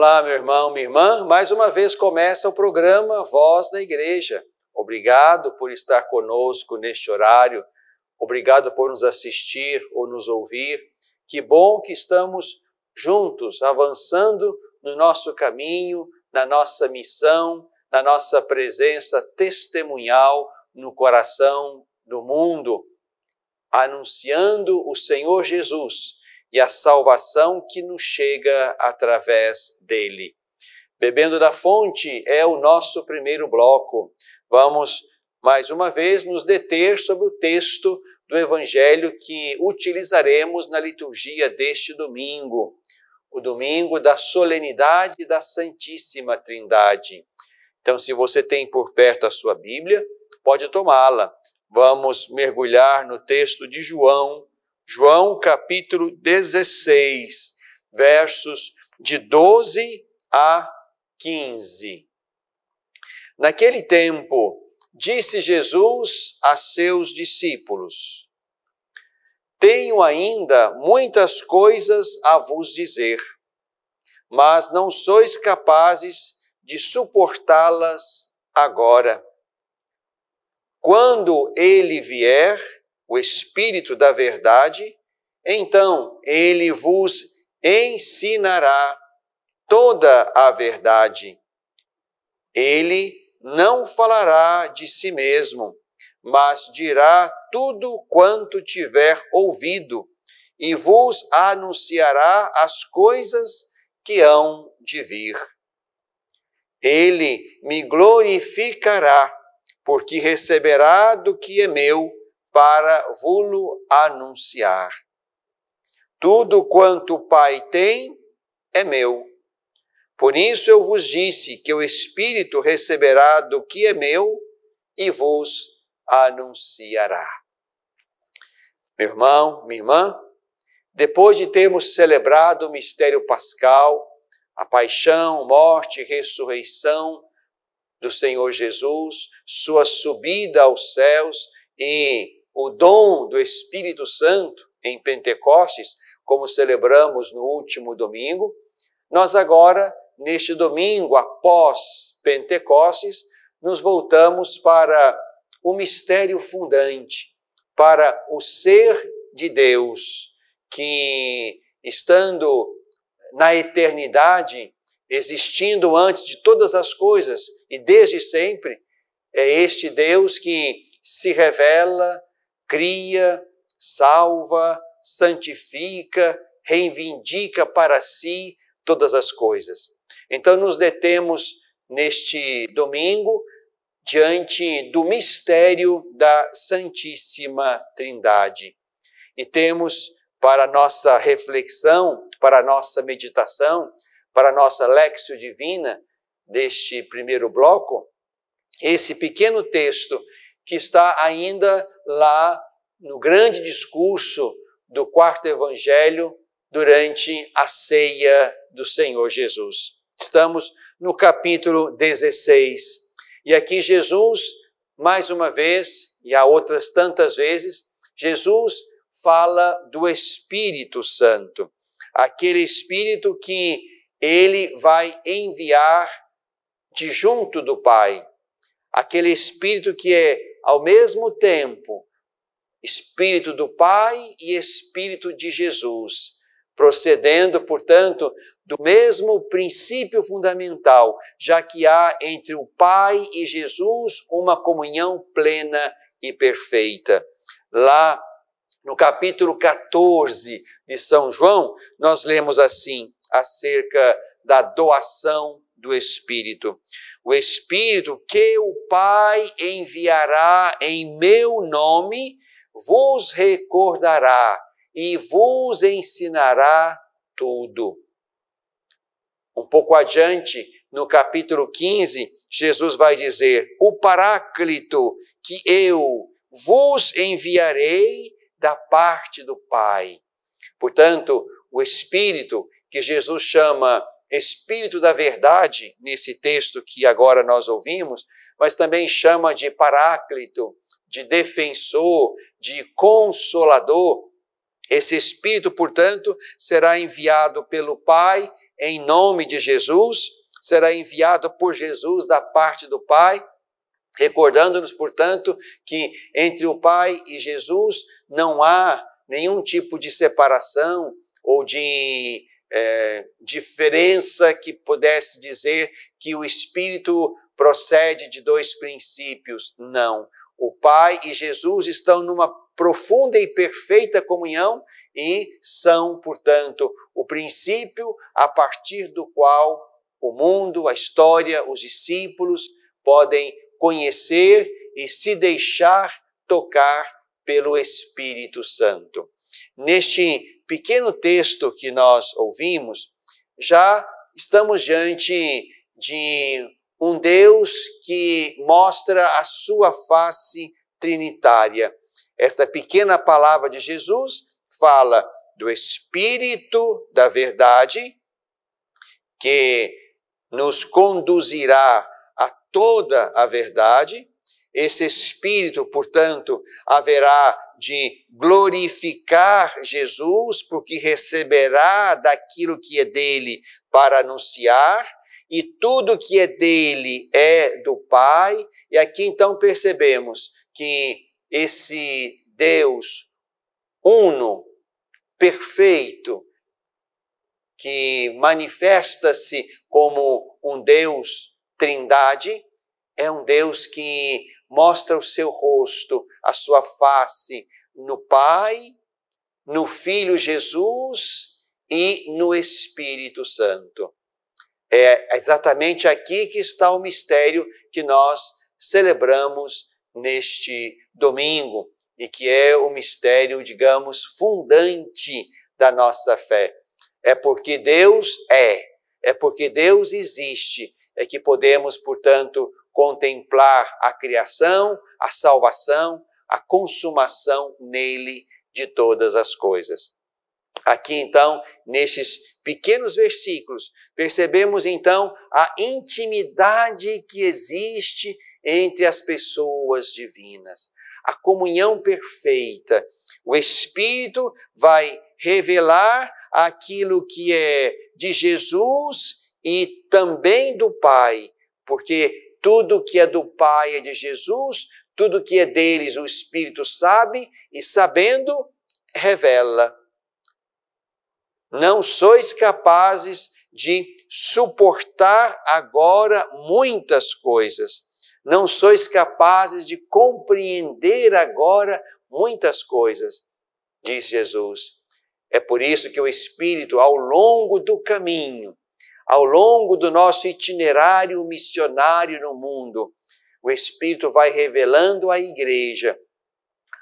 Olá, meu irmão, minha irmã. Mais uma vez começa o programa Voz da Igreja. Obrigado por estar conosco neste horário. Obrigado por nos assistir ou nos ouvir. Que bom que estamos juntos, avançando no nosso caminho, na nossa missão, na nossa presença testemunhal no coração do mundo, anunciando o Senhor Jesus e a salvação que nos chega através dele. Bebendo da fonte é o nosso primeiro bloco. Vamos, mais uma vez, nos deter sobre o texto do Evangelho que utilizaremos na liturgia deste domingo, o domingo da solenidade da Santíssima Trindade. Então, se você tem por perto a sua Bíblia, pode tomá-la. Vamos mergulhar no texto de João capítulo 16, versos de 12 a 15. Naquele tempo, disse Jesus a seus discípulos: tenho ainda muitas coisas a vos dizer, mas não sois capazes de suportá-las agora. Quando ele vier, o Espírito da verdade, então ele vos ensinará toda a verdade. Ele não falará de si mesmo, mas dirá tudo quanto tiver ouvido e vos anunciará as coisas que hão de vir. Ele me glorificará, porque receberá do que é meu para vô-lo anunciar. Tudo quanto o Pai tem é meu. Por isso eu vos disse que o Espírito receberá do que é meu e vos anunciará. Meu irmão, minha irmã, depois de termos celebrado o mistério pascal, a paixão, morte e ressurreição do Senhor Jesus, sua subida aos céus e o dom do Espírito Santo em Pentecostes, como celebramos no último domingo, nós agora, neste domingo após Pentecostes, nos voltamos para o mistério fundante, para o ser de Deus, que estando na eternidade, existindo antes de todas as coisas e desde sempre, é este Deus que se revela, cria, salva, santifica, reivindica para si todas as coisas. Então nos detemos neste domingo diante do mistério da Santíssima Trindade. E temos para nossa reflexão, para nossa meditação, para nossa Léxio Divina deste primeiro bloco, esse pequeno texto que está ainda lá no grande discurso do quarto evangelho durante a ceia do Senhor Jesus. Estamos no capítulo 16. E aqui Jesus, mais uma vez, e há outras tantas vezes, Jesus fala do Espírito Santo. Aquele Espírito que ele vai enviar de junto do Pai. Aquele Espírito que é, ao mesmo tempo, Espírito do Pai e Espírito de Jesus, procedendo, portanto, do mesmo princípio fundamental, já que há entre o Pai e Jesus uma comunhão plena e perfeita. Lá no capítulo 14 de São João, nós lemos assim, acerca da doação do Espírito. O Espírito que o Pai enviará em meu nome, vos recordará e vos ensinará tudo. Um pouco adiante, no capítulo 15, Jesus vai dizer, o Paráclito que eu vos enviarei da parte do Pai. Portanto, o Espírito que Jesus chama Espírito da Verdade, nesse texto que agora nós ouvimos, mas também chama de Paráclito, de defensor, de consolador. Esse Espírito, portanto, será enviado pelo Pai em nome de Jesus, será enviado por Jesus da parte do Pai, recordando-nos, portanto, que entre o Pai e Jesus não há nenhum tipo de separação ou de diferença que pudesse dizer que o Espírito procede de dois princípios. Não. O Pai e Jesus estão numa profunda e perfeita comunhão e são, portanto, o princípio a partir do qual o mundo, a história, os discípulos podem conhecer e se deixar tocar pelo Espírito Santo. Neste pequeno texto que nós ouvimos, já estamos diante de um Deus que mostra a sua face trinitária. Esta pequena palavra de Jesus fala do Espírito da verdade, que nos conduzirá a toda a verdade. Esse Espírito, portanto, haverá de glorificar Jesus, porque receberá daquilo que é dele para anunciar, e tudo que é dele é do Pai. E aqui então percebemos que esse Deus uno, perfeito, que manifesta-se como um Deus trindade, é um Deus que mostra o seu rosto, a sua face no Pai, no Filho Jesus e no Espírito Santo. É exatamente aqui que está o mistério que nós celebramos neste domingo e que é o mistério, digamos, fundante da nossa fé. É porque Deus é porque Deus existe, é que podemos, portanto, contemplar a criação, a salvação, a consumação nele de todas as coisas. Aqui, então, nesses pequenos versículos, percebemos, então, a intimidade que existe entre as pessoas divinas, a comunhão perfeita. O Espírito vai revelar aquilo que é de Jesus e também do Pai, porque tudo que é do Pai é de Jesus, tudo que é deles o Espírito sabe e, sabendo, revela. Não sois capazes de suportar agora muitas coisas. Não sois capazes de compreender agora muitas coisas, diz Jesus. É por isso que o Espírito, ao longo do caminho, ao longo do nosso itinerário missionário no mundo, o Espírito vai revelando à igreja,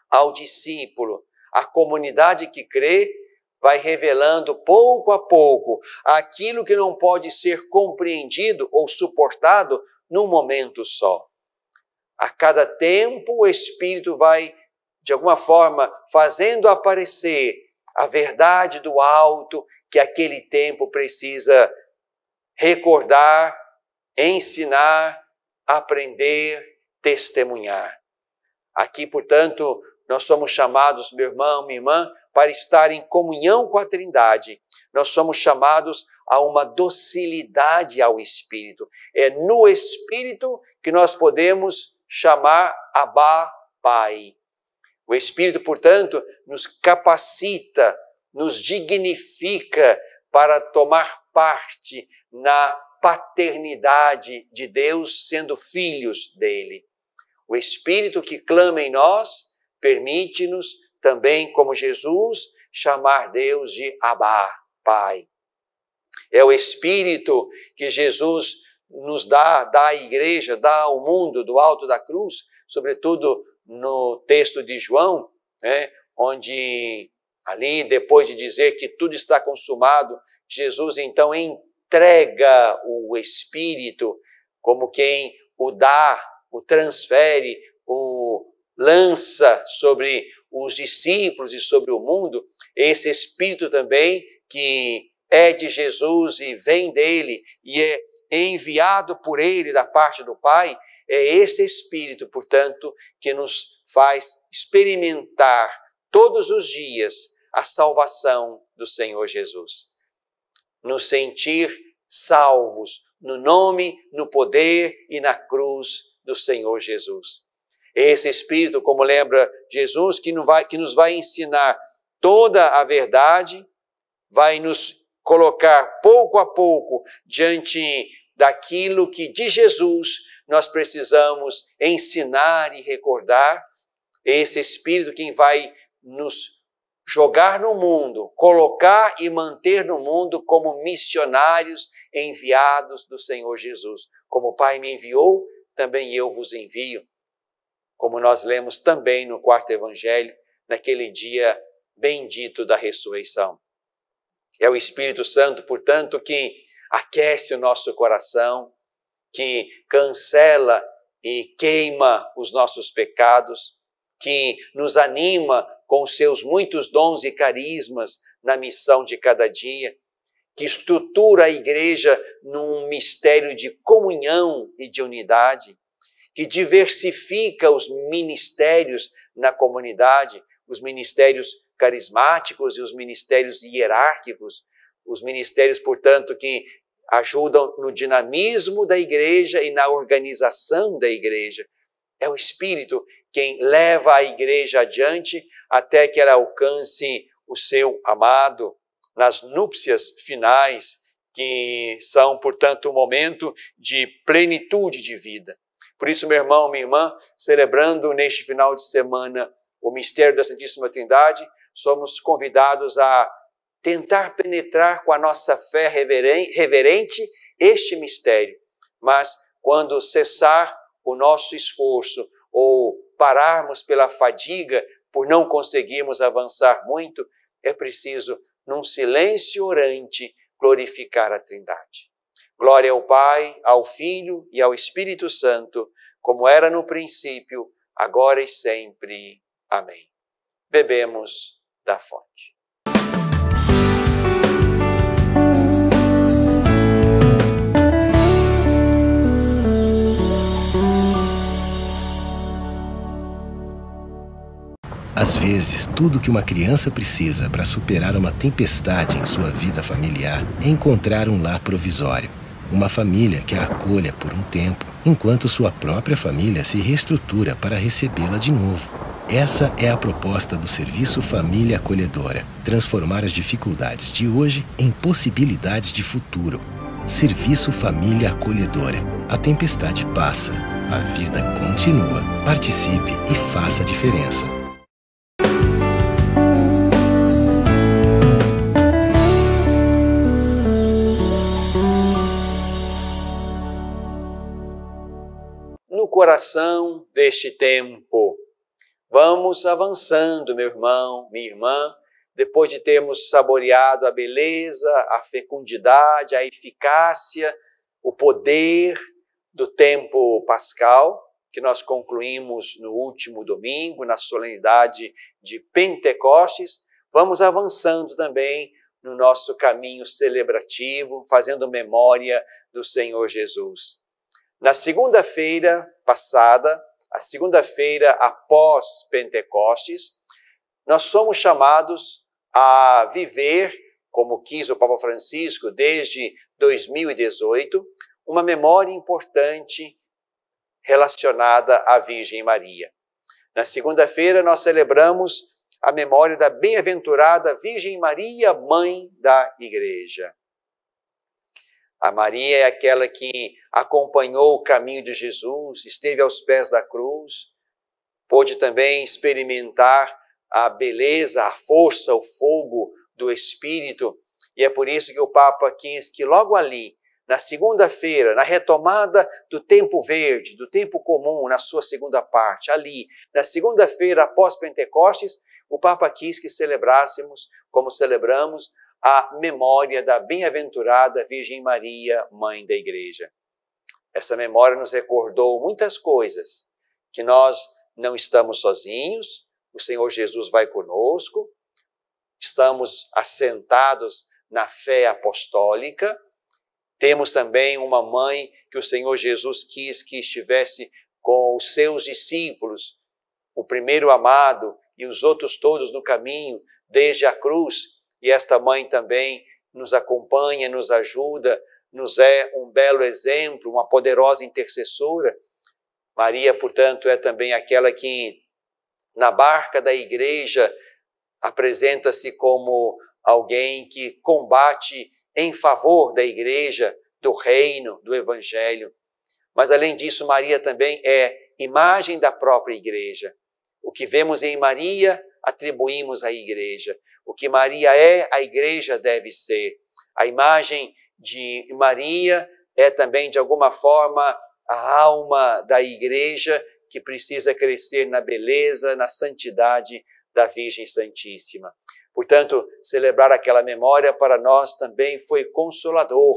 ao discípulo, à comunidade que crê, vai revelando pouco a pouco aquilo que não pode ser compreendido ou suportado num momento só. A cada tempo o Espírito vai, de alguma forma, fazendo aparecer a verdade do alto que aquele tempo precisa recordar, ensinar, aprender, testemunhar. Aqui, portanto, nós somos chamados, meu irmão, minha irmã, para estar em comunhão com a Trindade. Nós somos chamados a uma docilidade ao Espírito. É no Espírito que nós podemos chamar Abba, Pai. O Espírito, portanto, nos capacita, nos dignifica para tomar parte na paternidade de Deus, sendo filhos dele. O Espírito que clama em nós permite-nos também, como Jesus, chamar Deus de Abba, Pai. É o Espírito que Jesus nos dá à igreja, dá ao mundo do alto da cruz, sobretudo no texto de João, onde ali, depois de dizer que tudo está consumado, Jesus então entrega o Espírito como quem o dá, o transfere, o lança sobre os discípulos e sobre o mundo. Esse Espírito também que é de Jesus e vem dele e é enviado por ele da parte do Pai, é esse Espírito, portanto, que nos faz experimentar todos os dias a salvação do Senhor Jesus. nos sentir salvos no nome, no poder e na cruz do Senhor Jesus. Esse Espírito, como lembra Jesus, que nos vai ensinar toda a verdade, vai nos colocar pouco a pouco diante daquilo que de Jesus nós precisamos ensinar e recordar. Esse Espírito quem vai nos jogar no mundo, colocar e manter no mundo como missionários enviados do Senhor Jesus. Como o Pai me enviou, também eu vos envio. Como nós lemos também no quarto evangelho, naquele dia bendito da ressurreição. É o Espírito Santo, portanto, que aquece o nosso coração, que cancela e queima os nossos pecados, que nos anima com os seus muitos dons e carismas na missão de cada dia, que estrutura a igreja num mistério de comunhão e de unidade, que diversifica os ministérios na comunidade, os ministérios carismáticos e os ministérios hierárquicos, os ministérios, portanto, que ajudam no dinamismo da igreja e na organização da igreja. É o Espírito quem leva a igreja adiante até que ela alcance o seu amado nas núpcias finais, que são, portanto, um momento de plenitude de vida. Por isso, meu irmão, minha irmã, celebrando neste final de semana o mistério da Santíssima Trindade, somos convidados a tentar penetrar com a nossa fé reverente este mistério. Mas quando cessar o nosso esforço ou pararmos pela fadiga por não conseguirmos avançar muito, é preciso, num silêncio orante, glorificar a Trindade. Glória ao Pai, ao Filho e ao Espírito Santo, como era no princípio, agora e sempre. Amém. Bebemos da fonte. Às vezes, tudo que uma criança precisa para superar uma tempestade em sua vida familiar é encontrar um lar provisório. Uma família que a acolha por um tempo, enquanto sua própria família se reestrutura para recebê-la de novo. Essa é a proposta do Serviço Família Acolhedora. Transformar as dificuldades de hoje em possibilidades de futuro. Serviço Família Acolhedora. A tempestade passa, a vida continua. Participe e faça a diferença. No coração deste tempo, vamos avançando, meu irmão, minha irmã, depois de termos saboreado a beleza, a fecundidade, a eficácia, o poder do tempo pascal, que nós concluímos no último domingo, na solenidade de Pentecostes, vamos avançando também no nosso caminho celebrativo, fazendo memória do Senhor Jesus. Na segunda-feira passada, a segunda-feira após Pentecostes, nós somos chamados a viver, como quis o Papa Francisco desde 2018, uma memória importante relacionada à Virgem Maria. Na segunda-feira nós celebramos a memória da bem-aventurada Virgem Maria, mãe da Igreja. A Maria é aquela que acompanhou o caminho de Jesus, esteve aos pés da cruz, pôde também experimentar a beleza, a força, o fogo do Espírito. E é por isso que o Papa quis que logo ali, na segunda-feira, na retomada do tempo verde, do tempo comum, na sua segunda parte, ali, na segunda-feira após Pentecostes, o Papa quis que celebrássemos, como celebramos, a memória da bem-aventurada Virgem Maria, mãe da Igreja. Essa memória nos recordou muitas coisas, que nós não estamos sozinhos, o Senhor Jesus vai conosco, estamos assentados na fé apostólica, temos também uma mãe que o Senhor Jesus quis que estivesse com os seus discípulos, o primeiro amado e os outros todos no caminho, desde a cruz. E esta mãe também nos acompanha, nos ajuda, nos é um belo exemplo, uma poderosa intercessora. Maria, portanto, é também aquela que, na barca da igreja, apresenta-se como alguém que combate em favor da igreja, do reino, do evangelho. Mas, além disso, Maria também é imagem da própria igreja. O que vemos em Maria, atribuímos à igreja. O que Maria é, a igreja deve ser. A imagem de Maria é também, de alguma forma, a alma da igreja que precisa crescer na beleza, na santidade da Virgem Santíssima. Portanto, celebrar aquela memória para nós também foi consolador,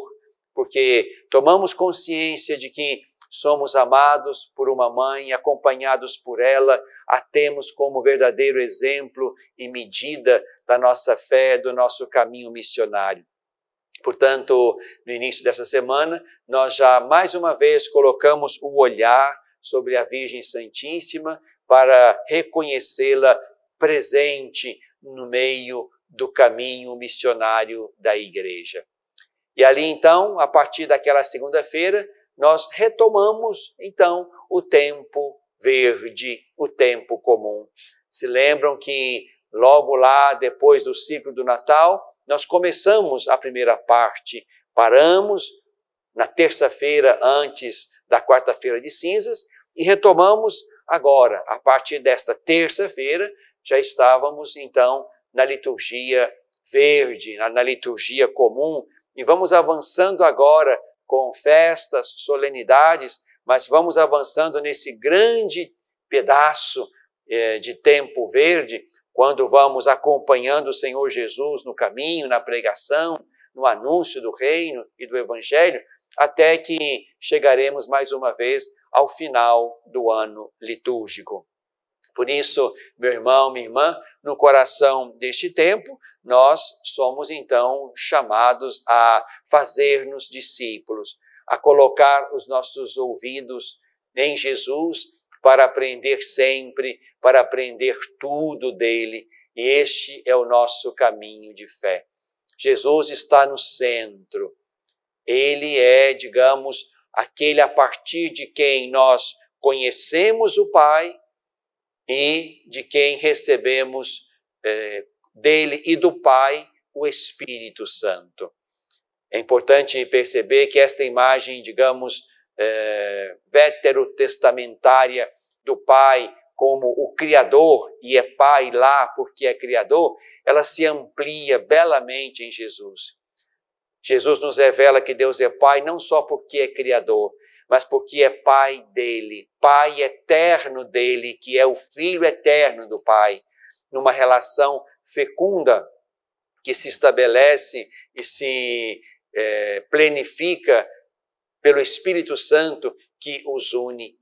porque tomamos consciência de que somos amados por uma mãe, acompanhados por ela, a temos como verdadeiro exemplo e medida da nossa fé, do nosso caminho missionário. Portanto, no início dessa semana, nós já mais uma vez colocamos o olhar sobre a Virgem Santíssima para reconhecê-la presente no meio do caminho missionário da igreja. E ali então, a partir daquela segunda-feira, nós retomamos então o tempo verde, o tempo comum. Se lembram que logo lá, depois do ciclo do Natal, nós começamos a primeira parte, paramos na terça-feira antes da quarta-feira de cinzas e retomamos agora, a partir desta terça-feira, já estávamos então na liturgia verde, na liturgia comum, e vamos avançando agora com festas, solenidades, mas vamos avançando nesse grande pedaço de tempo verde, quando vamos acompanhando o Senhor Jesus no caminho, na pregação, no anúncio do reino e do evangelho, até que chegaremos mais uma vez ao final do ano litúrgico. Por isso, meu irmão, minha irmã, no coração deste tempo, nós somos então chamados a fazer-nos discípulos, a colocar os nossos ouvidos em Jesus para aprender sempre, para aprender tudo dele. E este é o nosso caminho de fé. Jesus está no centro. Ele é, digamos, aquele a partir de quem nós conhecemos o Pai e de quem recebemos dele e do Pai o Espírito Santo. É importante perceber que esta imagem, digamos, veterotestamentária do Pai como o Criador, e é Pai lá porque é Criador, ela se amplia belamente em Jesus. Jesus nos revela que Deus é Pai não só porque é Criador, mas porque é Pai dele, Pai eterno dele, que é o Filho eterno do Pai, numa relação fecunda que se estabelece e se plenifica pelo Espírito Santo que os une.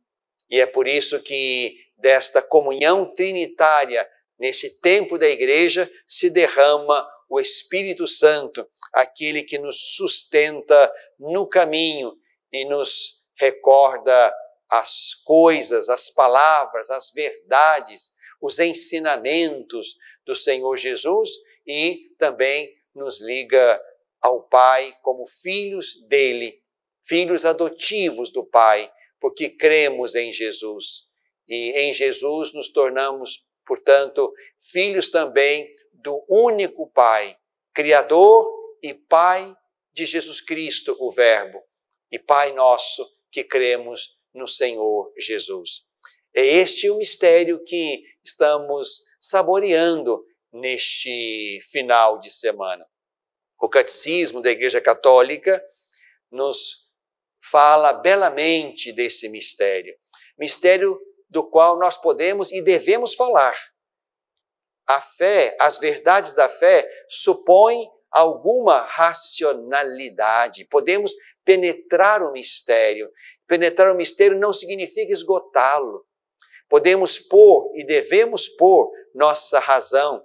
E é por isso que desta comunhão trinitária, nesse tempo da igreja, se derrama o Espírito Santo, aquele que nos sustenta no caminho e nos recorda as coisas, as palavras, as verdades, os ensinamentos do Senhor Jesus e também nos liga ao Pai como filhos dele, filhos adotivos do Pai, porque cremos em Jesus. E em Jesus nos tornamos, portanto, filhos também do único Pai, Criador e Pai de Jesus Cristo, o Verbo, e Pai nosso que cremos no Senhor Jesus. É este o mistério que estamos saboreando neste final de semana. O Catecismo da Igreja Católica nos fala belamente desse mistério, mistério do qual nós podemos e devemos falar. A fé, as verdades da fé supõem alguma racionalidade. Podemos penetrar o mistério. Penetrar o mistério não significa esgotá-lo. Podemos pôr e devemos pôr nossa razão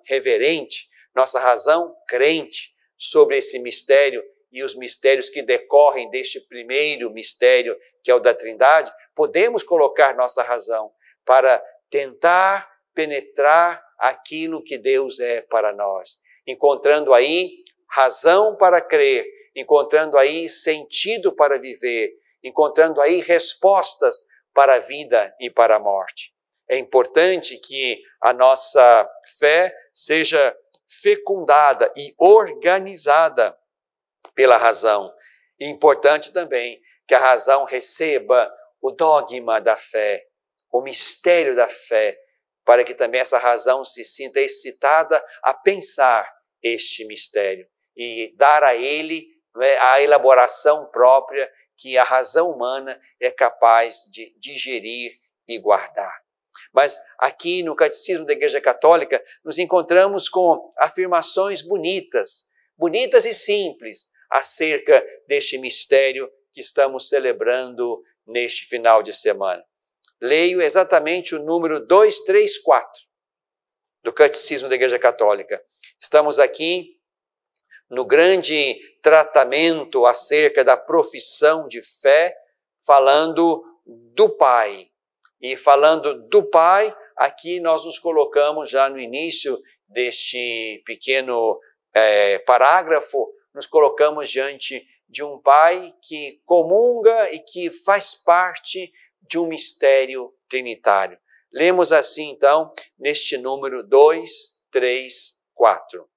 reverente, nossa razão crente sobre esse mistério e os mistérios que decorrem deste primeiro mistério, que é o da Trindade. Podemos colocar nossa razão para tentar penetrar aquilo que Deus é para nós. encontrando aí razão para crer, encontrando aí sentido para viver, encontrando aí respostas para a vida e para a morte. É importante que a nossa fé seja fecundada e organizada pela razão. E é importante também que a razão receba o dogma da fé, o mistério da fé, para que também essa razão se sinta excitada a pensar este mistério e dar a ele a elaboração própria que a razão humana é capaz de digerir e guardar. Mas aqui no Catecismo da Igreja Católica nos encontramos com afirmações bonitas e simples acerca deste mistério que estamos celebrando neste final de semana. Leio exatamente o número 234 do Catecismo da Igreja Católica. Estamos aqui no grande tratamento acerca da profissão de fé, falando do Pai. E falando do Pai, aqui nós nos colocamos já no início deste pequeno parágrafo, nos colocamos diante de um Pai que comunga e que faz parte de um mistério trinitário. Lemos assim, então, neste número 234.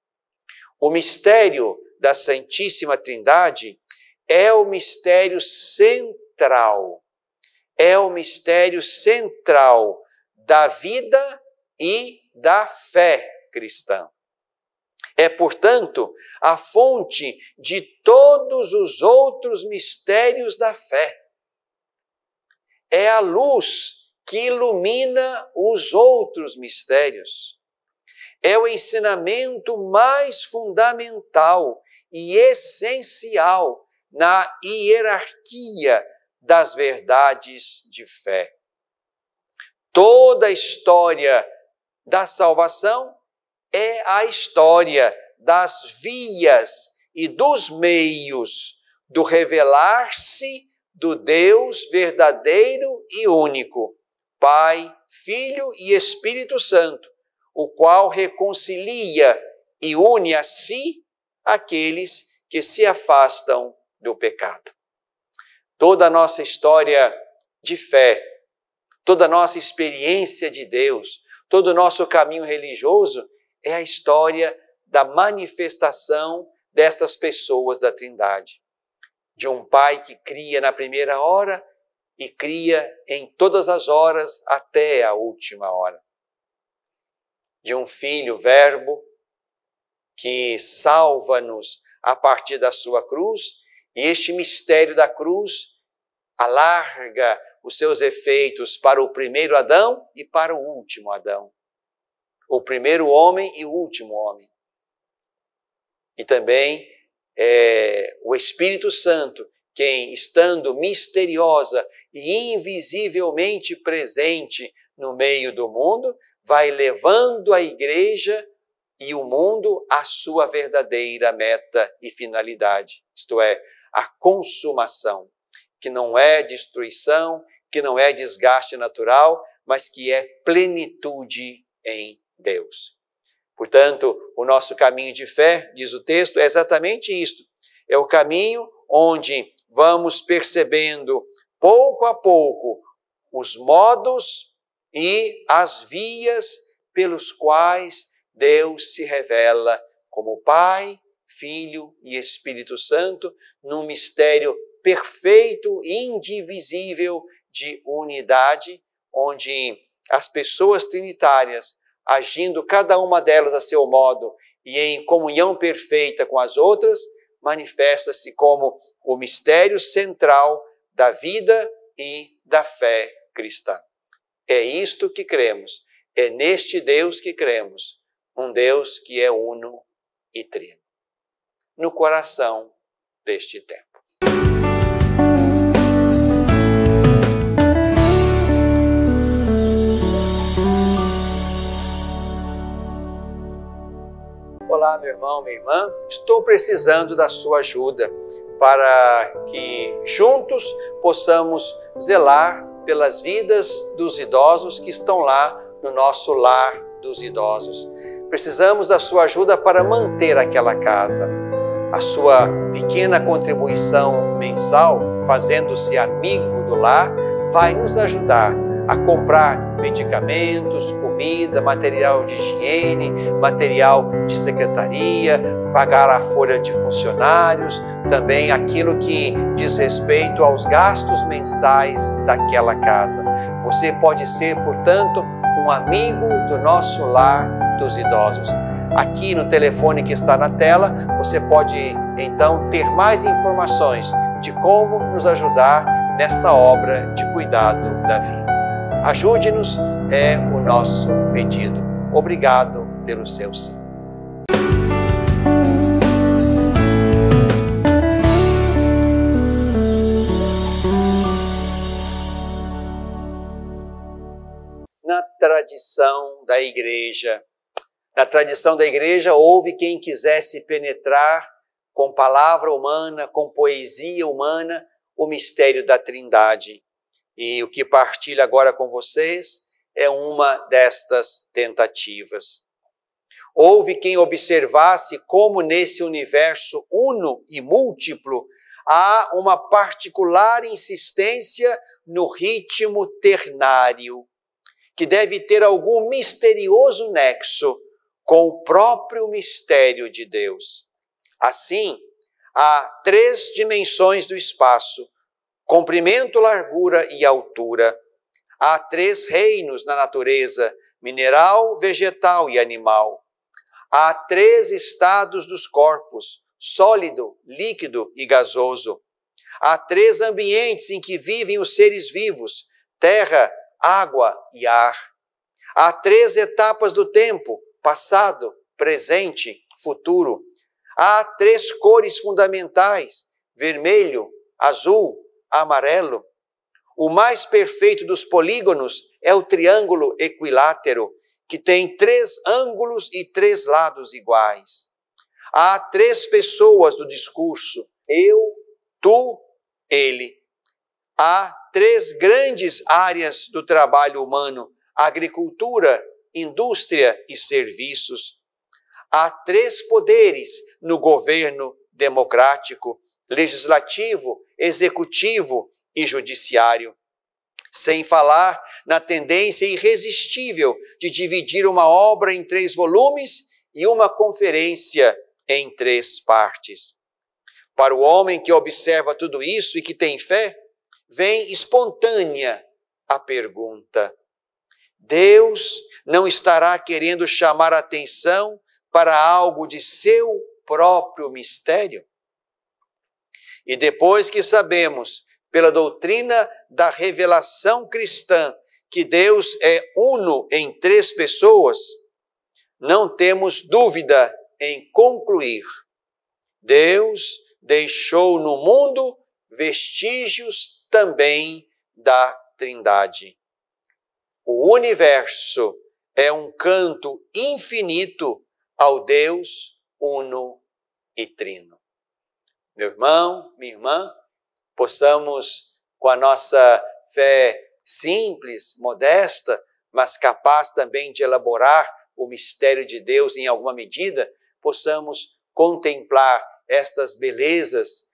O mistério da Santíssima Trindade é o mistério central. É o mistério central da vida e da fé cristã. É, portanto, a fonte de todos os outros mistérios da fé. É a luz que ilumina os outros mistérios. É o ensinamento mais fundamental e essencial na hierarquia das verdades de fé. Toda a história da salvação é a história das vias e dos meios do revelar-se do Deus verdadeiro e único, Pai, Filho e Espírito Santo, o qual reconcilia e une a si aqueles que se afastam do pecado. Toda a nossa história de fé, toda a nossa experiência de Deus, todo o nosso caminho religioso é a história da manifestação destas pessoas da Trindade. De um Pai que cria na primeira hora e cria em todas as horas até a última hora. De um Filho, Verbo, que salva-nos a partir da sua cruz, e este mistério da cruz alarga os seus efeitos para o primeiro Adão e para o último Adão. O primeiro homem e o último homem. E também o Espírito Santo, quem, estando misteriosa e invisivelmente presente no meio do mundo, vai levando a igreja e o mundo à sua verdadeira meta e finalidade, isto é, a consumação, que não é destruição, que não é desgaste natural, mas que é plenitude em Deus. Portanto, o nosso caminho de fé, diz o texto, é exatamente isto. É o caminho onde vamos percebendo, pouco a pouco, os modos e as vias pelos quais Deus se revela como Pai, Filho e Espírito Santo, num mistério perfeito e indivisível de unidade, onde as pessoas trinitárias, agindo cada uma delas a seu modo e em comunhão perfeita com as outras, manifesta-se como o mistério central da vida e da fé cristã. É isto que cremos, é neste Deus que cremos, um Deus que é uno e trino, no coração deste tempo. Olá, meu irmão, minha irmã, estou precisando da sua ajuda para que juntos possamos zelar pelas vidas dos idosos que estão lá no nosso lar dos idosos. precisamos da sua ajuda para manter aquela casa. A sua pequena contribuição mensal, fazendo-se amigo do lar, vai nos ajudar a comprar medicamentos, comida, material de higiene, material de secretaria, pagar a folha de funcionários, também aquilo que diz respeito aos gastos mensais daquela casa. Você pode ser, portanto, um amigo do nosso lar dos idosos. Aqui no telefone que está na tela, você pode então ter mais informações de como nos ajudar nessa obra de cuidado da vida. Ajude-nos, é o nosso pedido. Obrigado pelo seu sim. Na tradição da igreja, houve quem quisesse penetrar com palavra humana, com poesia humana, o mistério da Trindade. E o que partilho agora com vocês é uma destas tentativas. Houve quem observasse como nesse universo uno e múltiplo há uma particular insistência no ritmo ternário, que deve ter algum misterioso nexo com o próprio mistério de Deus. Assim, há 3 dimensões do espaço: comprimento, largura e altura. Há 3 reinos na natureza: mineral, vegetal e animal. Há 3 estados dos corpos: sólido, líquido e gasoso. Há 3 ambientes em que vivem os seres vivos: terra, água e ar. Há 3 etapas do tempo: passado, presente, futuro. Há 3 cores fundamentais: vermelho, azul, amarelo. O mais perfeito dos polígonos é o triângulo equilátero, que tem 3 ângulos e 3 lados iguais. Há 3 pessoas do discurso: eu, tu, ele. Há 3 grandes áreas do trabalho humano: agricultura, indústria e serviços. Há 3 poderes no governo democrático: legislativo, executivo e judiciário. Sem falar na tendência irresistível de dividir uma obra em 3 volumes e uma conferência em 3 partes. Para o homem que observa tudo isso e que tem fé, vem espontânea a pergunta: Deus não estará querendo chamar a atenção para algo de seu próprio mistério? E depois que sabemos, pela doutrina da revelação cristã, que Deus é uno em 3 pessoas, não temos dúvida em concluir: Deus deixou no mundo vestígios também da Trindade. O universo é um canto infinito ao Deus uno e trino. Meu irmão, minha irmã, possamos, com a nossa fé simples, modesta, mas capaz também de elaborar o mistério de Deus em alguma medida, possamos contemplar estas belezas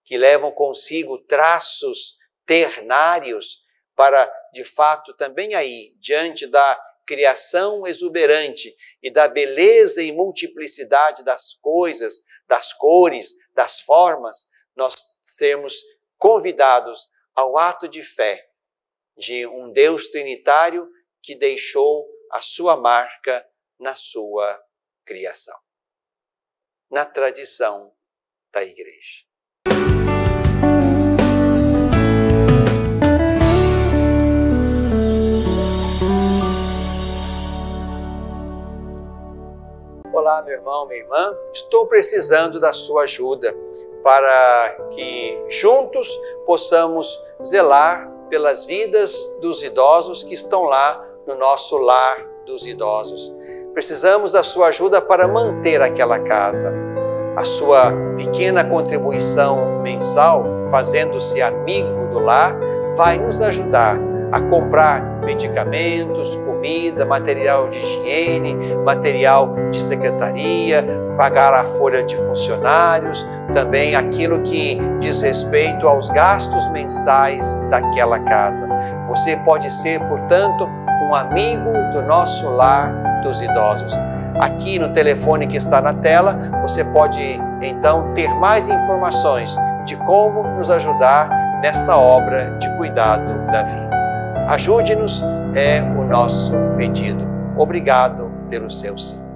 que levam consigo traços ternários para, de fato, também aí, diante da criação exuberante e da beleza e multiplicidade das coisas, das cores, das formas, nós sermos convidados ao ato de fé de um Deus trinitário que deixou a sua marca na sua criação, na tradição da Igreja. Olá, meu irmão, minha irmã, estou precisando da sua ajuda para que juntos possamos zelar pelas vidas dos idosos que estão lá no nosso lar dos idosos. Precisamos da sua ajuda para manter aquela casa. A sua pequena contribuição mensal, fazendo-se amigo do lar, vai nos ajudar a comprar medicamentos, comida, material de higiene, material de secretaria, pagar a folha de funcionários, também aquilo que diz respeito aos gastos mensais daquela casa. Você pode ser, portanto, um amigo do nosso lar dos idosos. Aqui no telefone que está na tela, você pode então ter mais informações de como nos ajudar nessa obra de cuidado da vida. Ajude-nos, é o nosso pedido. Obrigado pelo seu sim.